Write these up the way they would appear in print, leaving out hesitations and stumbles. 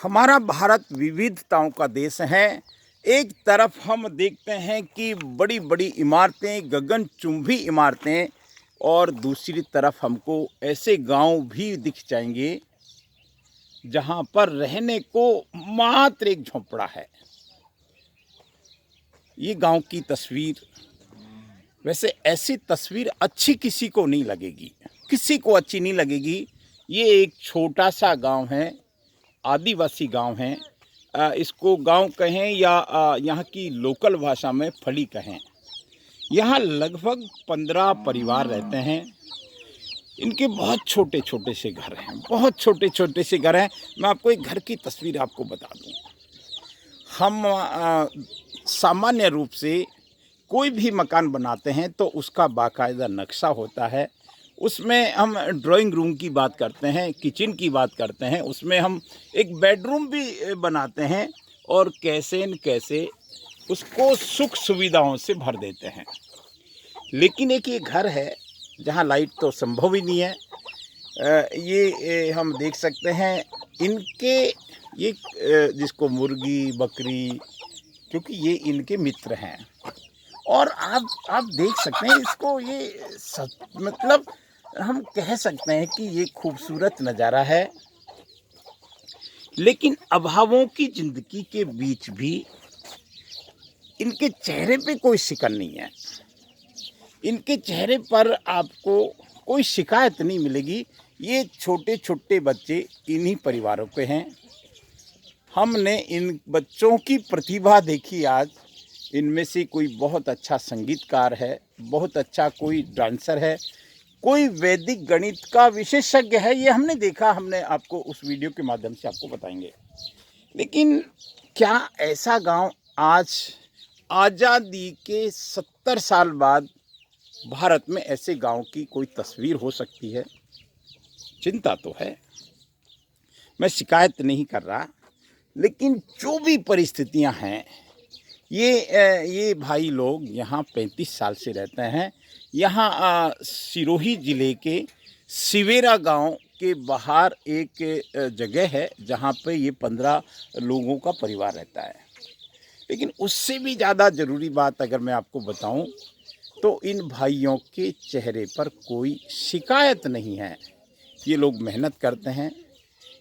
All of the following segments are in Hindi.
हमारा भारत विविधताओं का देश है। एक तरफ हम देखते हैं कि बड़ी बड़ी इमारतें, गगनचुंबी इमारतें, और दूसरी तरफ हमको ऐसे गांव भी दिख जाएंगे जहां पर रहने को मात्र एक झोंपड़ा है। ये गांव की तस्वीर, वैसे ऐसी तस्वीर अच्छी किसी को नहीं लगेगी, किसी को अच्छी नहीं लगेगी। ये एक छोटा सा गांव है, आदिवासी गांव है। इसको गांव कहें या यहाँ की लोकल भाषा में फली कहें। यहाँ लगभग 15 परिवार रहते हैं। इनके बहुत छोटे छोटे से घर हैं, बहुत छोटे छोटे से घर हैं। मैं आपको एक घर की तस्वीर आपको बता दूं। हम सामान्य रूप से कोई भी मकान बनाते हैं तो उसका बाकायदा नक्शा होता है। उसमें हम ड्राइंग रूम की बात करते हैं, किचन की बात करते हैं, उसमें हम एक बेडरूम भी बनाते हैं और कैसे न कैसे उसको सुख सुविधाओं से भर देते हैं। लेकिन एक ये घर है जहाँ लाइट तो संभव ही नहीं है। ये हम देख सकते हैं इनके, ये जिसको मुर्गी बकरी, क्योंकि ये इनके मित्र हैं। और आप देख सकते हैं इसको, ये मतलब हम कह सकते हैं कि ये खूबसूरत नज़ारा है। लेकिन अभावों की ज़िंदगी के बीच भी इनके चेहरे पे कोई शिकन नहीं है। इनके चेहरे पर आपको कोई शिकायत नहीं मिलेगी। ये छोटे छोटे बच्चे इन्हीं परिवारों के हैं। हमने इन बच्चों की प्रतिभा देखी आज। इनमें से कोई बहुत अच्छा संगीतकार है, बहुत अच्छा कोई डांसर है, कोई वैदिक गणित का विशेषज्ञ है। ये हमने देखा, हमने आपको उस वीडियो के माध्यम से आपको बताएंगे। लेकिन क्या ऐसा गांव आज आज़ादी के 70 साल बाद भारत में ऐसे गांव की कोई तस्वीर हो सकती है? चिंता तो है। मैं शिकायत नहीं कर रहा, लेकिन जो भी परिस्थितियां हैं, ये भाई लोग यहाँ 35 साल से रहते हैं। यहाँ सिरोही ज़िले के सिवेरा गांव के बाहर एक जगह है जहाँ पे ये 15 लोगों का परिवार रहता है। लेकिन उससे भी ज़्यादा ज़रूरी बात अगर मैं आपको बताऊं तो इन भाइयों के चेहरे पर कोई शिकायत नहीं है। ये लोग मेहनत करते हैं,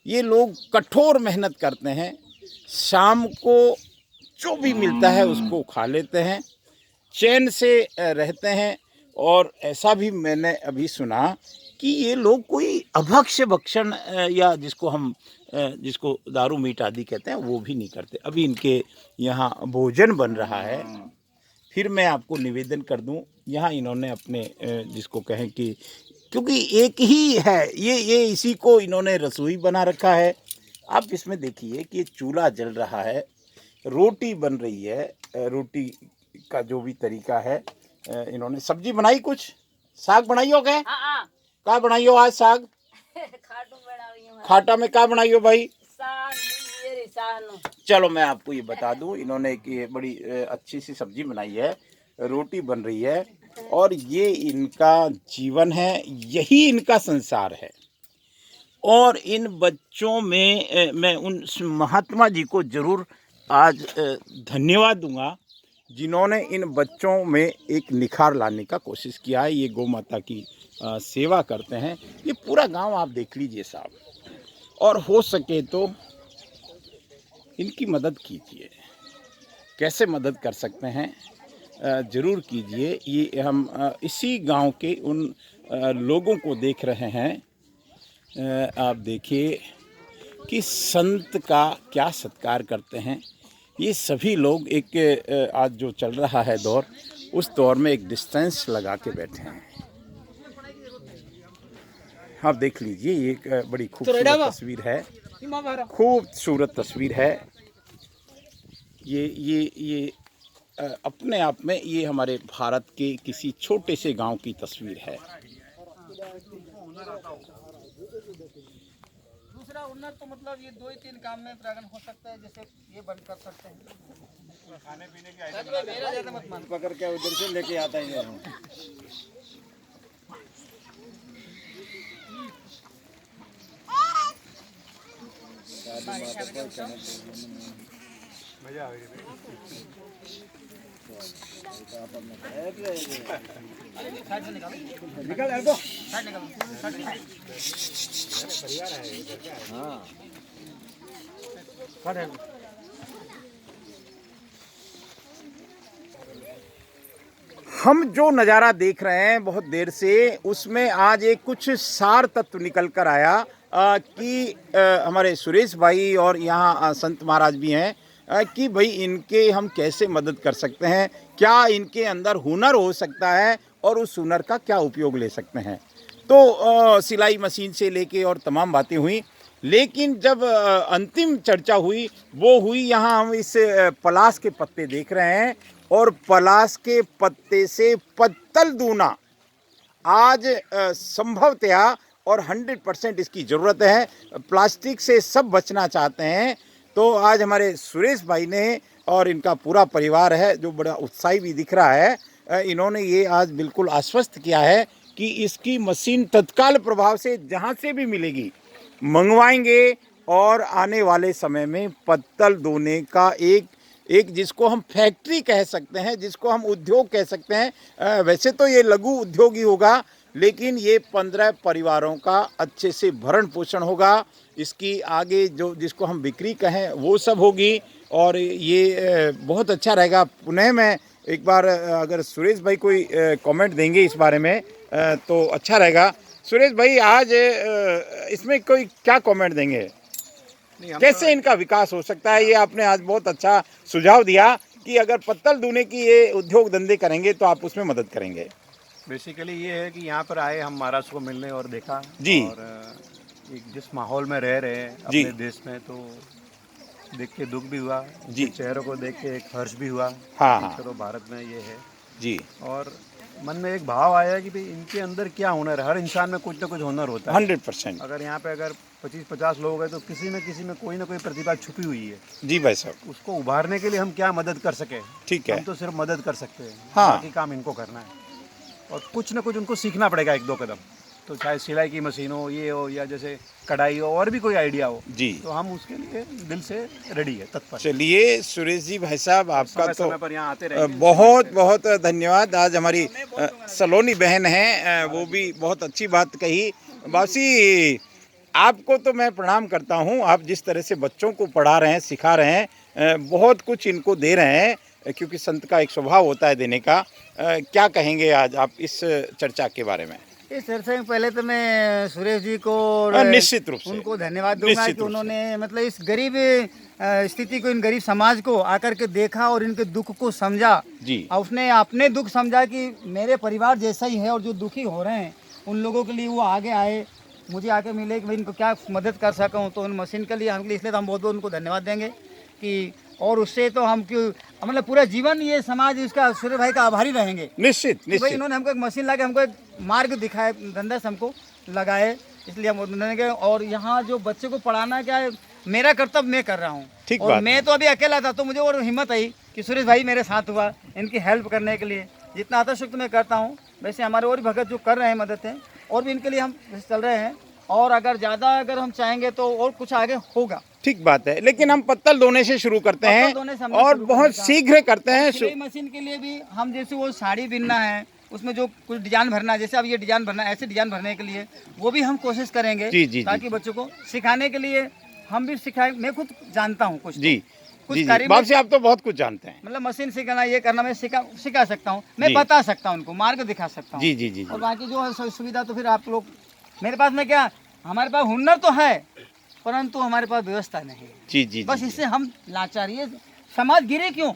ये लोग कठोर मेहनत करते हैं। शाम को जो भी मिलता है उसको खा लेते हैं, चैन से रहते हैं। और ऐसा भी मैंने अभी सुना कि ये लोग कोई अभक्ष्य भक्षण या जिसको दारू मीट आदि कहते हैं वो भी नहीं करते। अभी इनके यहाँ भोजन बन रहा है। फिर मैं आपको निवेदन कर दूं, यहाँ इन्होंने अपने जिसको कहें कि, क्योंकि एक ही है ये इसी को इन्होंने रसोई बना रखा है। आप इसमें देखिए कि चूल्हा जल रहा है, रोटी बन रही है। रोटी का जो भी तरीका है, इन्होंने सब्जी बनाई, कुछ साग बनाई हो गए? क्या बनाई हो आज साग? खाटा में क्या बनाई हो भाई? चलो मैं आपको ये बता दूं, इन्होंने एक ये बड़ी अच्छी सी सब्जी बनाई है, रोटी बन रही है, और ये इनका जीवन है, यही इनका संसार है। और इन बच्चों में मैं उन महात्मा जी को जरूर आज धन्यवाद दूंगा जिन्होंने इन बच्चों में एक निखार लाने का कोशिश किया है। ये गौ माता की सेवा करते हैं। ये पूरा गांव आप देख लीजिए साहब, और हो सके तो इनकी मदद कीजिए। कैसे मदद कर सकते हैं ज़रूर कीजिए। ये हम इसी गांव के उन लोगों को देख रहे हैं। आप देखिए कि संत का क्या सत्कार करते हैं। ये सभी लोग एक आज जो चल रहा है दौर, उस दौर में एक डिस्टेंस लगा के बैठे हैं। आप देख लीजिए, ये एक बड़ी खूबसूरत तस्वीर है, खूबसूरत तस्वीर है। ये अपने आप में ये हमारे भारत के किसी छोटे से गांव की तस्वीर है। दूसरा उन्नत तो मतलब ये 2 ही 3 काम में प्रागण हो सकता है, जैसे ये बंद कर सकते हैं। खाने पीने की आइटम मेरा ज्यादा मत मान, पकड़ के उधर से लेके आता ही है। निकल यार तो हम जो नज़ारा देख रहे हैं बहुत देर से, उसमें आज एक कुछ सार तत्व निकल कर आया कि हमारे सुरेश भाई और यहाँ संत महाराज भी हैं कि भाई इनके हम कैसे मदद कर सकते हैं, क्या इनके अंदर हुनर हो सकता है और उस हुनर का क्या उपयोग ले सकते हैं। तो सिलाई मशीन से लेके और तमाम बातें हुई, लेकिन जब अंतिम चर्चा हुई वो हुई यहाँ हम इस पलाश के पत्ते देख रहे हैं और पलाश के पत्ते से पत्तल दूना आज संभवतया और 100% इसकी ज़रूरत है। प्लास्टिक से सब बचना चाहते हैं, तो आज हमारे सुरेश भाई ने और इनका पूरा परिवार है जो बड़ा उत्साही भी दिख रहा है, इन्होंने ये आज बिल्कुल आश्वस्त किया है कि इसकी मशीन तत्काल प्रभाव से जहाँ से भी मिलेगी मंगवाएंगे और आने वाले समय में पत्तल धोने का एक जिसको हम फैक्ट्री कह सकते हैं, जिसको हम उद्योग कह सकते हैं। वैसे तो ये लघु उद्योग ही होगा, लेकिन ये 15 परिवारों का अच्छे से भरण पोषण होगा। इसकी आगे जो जिसको हम बिक्री कहें वो सब होगी और ये बहुत अच्छा रहेगा। पुनः मैं एक बार अगर सुरेश भाई कोई कमेंट देंगे इस बारे में तो अच्छा रहेगा। सुरेश भाई आज इसमें कोई क्या कमेंट देंगे, कैसे इनका विकास हो सकता है? ये आपने आज बहुत अच्छा सुझाव दिया कि अगर पत्तल धोने की ये उद्योग धंधे करेंगे तो आप उसमें मदद करेंगे। बेसिकली ये है कि यहाँ पर आए हम महाराज को मिलने और देखा जी। और एक जिस माहौल में रह रहे हैं जी। अपने देश में, तो देख के दुख भी हुआ जी। चेहरों को देख के एक हर्ष भी हुआ। हाँ, हाँ। चलो भारत में ये है जी। और मन में एक भाव आया कि भाई इनके अंदर क्या हुनर है। हर इंसान में कुछ ना कुछ हुनर होता है। 100%। अगर यहाँ पे अगर 25-50 लोग हैं तो किसी न किसी में कोई ना कोई प्रतिभा छुपी हुई है। जी भाई साहब, उसको उभारने के लिए हम क्या मदद कर सके, ठीक है। हम तो सिर्फ मदद कर सकते हैं। हाँ। बाकी काम इनको करना है और कुछ ना कुछ उनको सीखना पड़ेगा, 1-2 कदम। तो चाहे सिलाई की मशीन हो, ये हो, या जैसे कढ़ाई हो, और भी कोई आइडिया हो, जी, तो हम उसके लिए दिल से रेडी है, तत्पर। चलिए सुरेश जी भाई साहब, आपका समय तो समय पर यहाँ आते रहेंगे। बहुत बहुत धन्यवाद। आज हमारी सलोनी बहन है, वो भी बहुत अच्छी बात कही। बासी आपको तो मैं प्रणाम करता हूँ, आप जिस तरह से बच्चों को पढ़ा रहे हैं, सिखा रहे हैं, बहुत कुछ इनको दे रहे हैं, क्योंकि संत का एक स्वभाव होता है देने का। क्या कहेंगे आज आप इस चर्चा के बारे में? इस चर्चा में पहले तो मैं सुरेश जी को निश्चित रूप से उनको धन्यवाद दूंगा कि उन्होंने मतलब इस गरीब स्थिति को, इन गरीब समाज को आकर के देखा और इनके दुख को समझा जी। और उसने अपने दुख समझा कि मेरे परिवार जैसा ही है और जो दुखी हो रहे हैं उन लोगों के लिए वो आगे आए, मुझे आके मिले कि भाई इनको क्या मदद कर सकूँ। तो उन मशीन के लिए हमके लिए इसलिए तो हम बहुत बहुत उनको धन्यवाद देंगे कि, और उससे तो हम क्यों मतलब पूरा जीवन ये समाज इसका सूर्य भाई का आभारी रहेंगे। निश्चित भाई निश्चित। इन्होंने हमको एक मशीन ला के हमको एक मार्ग दिखाया, धंधा से हमको लगाए, इसलिए हम देंगे। और यहाँ जो बच्चे को पढ़ाना क्या है, मेरा कर्तव्य मैं कर रहा हूँ। ठीक और बात मैं तो अभी अकेला था, तो मुझे और हिम्मत आई कि सुरेश भाई मेरे साथ हुआ इनकी हेल्प करने के लिए। जितना आता शक्ति मैं करता हूँ, वैसे हमारे और भी भगत जो कर रहे हैं मदद है, और भी इनके लिए हम चल रहे हैं। और अगर ज़्यादा अगर हम चाहेंगे तो और कुछ आगे होगा। ठीक बात है, लेकिन हम पत्तल धोने से शुरू करते हैं और बहुत शीघ्र करते हैं। सिलाई मशीन के लिए भी हम जैसे वो साड़ी बिनना है, उसमें जो कुछ डिजाइन भरना है, जैसे अब ये डिजाइन भरना है, ऐसे डिजाइन भरने के लिए वो भी हम कोशिश करेंगे। जी, जी, ताकि बच्चों को सिखाने के लिए हम भी सिखाए। मैं खुद जानता हूँ कुछ, जी कुछ जी, कारीगर, बाप से आप तो बहुत कुछ जानते हैं। मतलब मशीन सिखाना, ये करना मैं सिखा सकता हूँ, मैं जी। बता सकता हूँ, उनको मार्ग दिखा सकता हूँ। जी जी जी और जी। बाकी जो है सुविधा तो फिर आप लोग, मेरे पास में क्या, हमारे पास हुनर तो है परंतु हमारे पास व्यवस्था नहीं है। जी जी बस जी। इससे हम लाचार, ये समाज गिरे क्यों?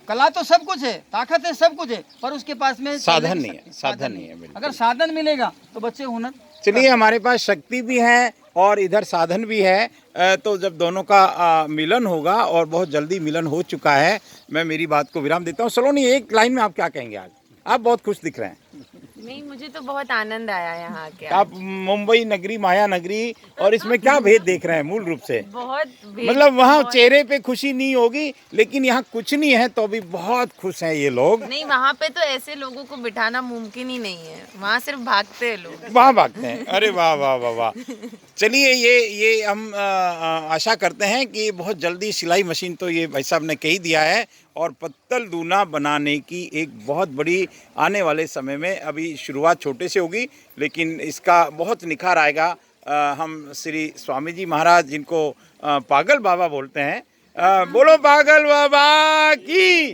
कला तो सब कुछ है, ताकत है, सब कुछ है, पर उसके पास में साधन नहीं है, साधन नहीं है, बिल्कुल। अगर साधन मिलेगा तो बच्चे हुनर। चलिए, हमारे पास शक्ति भी है और इधर साधन भी है, तो जब दोनों का मिलन होगा, और बहुत जल्दी मिलन हो चुका है, मैं मेरी बात को विराम देता हूँ। सलोनी, एक लाइन में आप क्या कहेंगे? आज आप बहुत खुश दिख रहे हैं। नहीं, मुझे तो बहुत आनंद आया यहाँ के आप मुंबई नगरी, माया नगरी, और इसमें क्या भेद देख रहे हैं मूल रूप से? बहुत मतलब वहाँ चेहरे पे खुशी नहीं होगी, लेकिन यहाँ कुछ नहीं है तो भी बहुत खुश हैं ये लोग। नहीं, वहाँ पे तो ऐसे लोगों को बिठाना मुमकिन ही नहीं है, वहाँ सिर्फ भागते हैं लोग। वहाँ भागते हैं। अरे वाह वाह वाह वाह। चलिए ये हम आशा करते हैं कि बहुत जल्दी सिलाई मशीन तो ये भाई साहब ने कह ही दिया है, और पत्तल दूना बनाने की एक बहुत बड़ी आने वाले समय में, अभी शुरुआत छोटे से होगी लेकिन इसका बहुत निखार आएगा। हम श्री स्वामी जी महाराज, जिनको पागल बाबा बोलते हैं, बोलो पागल बाबा की।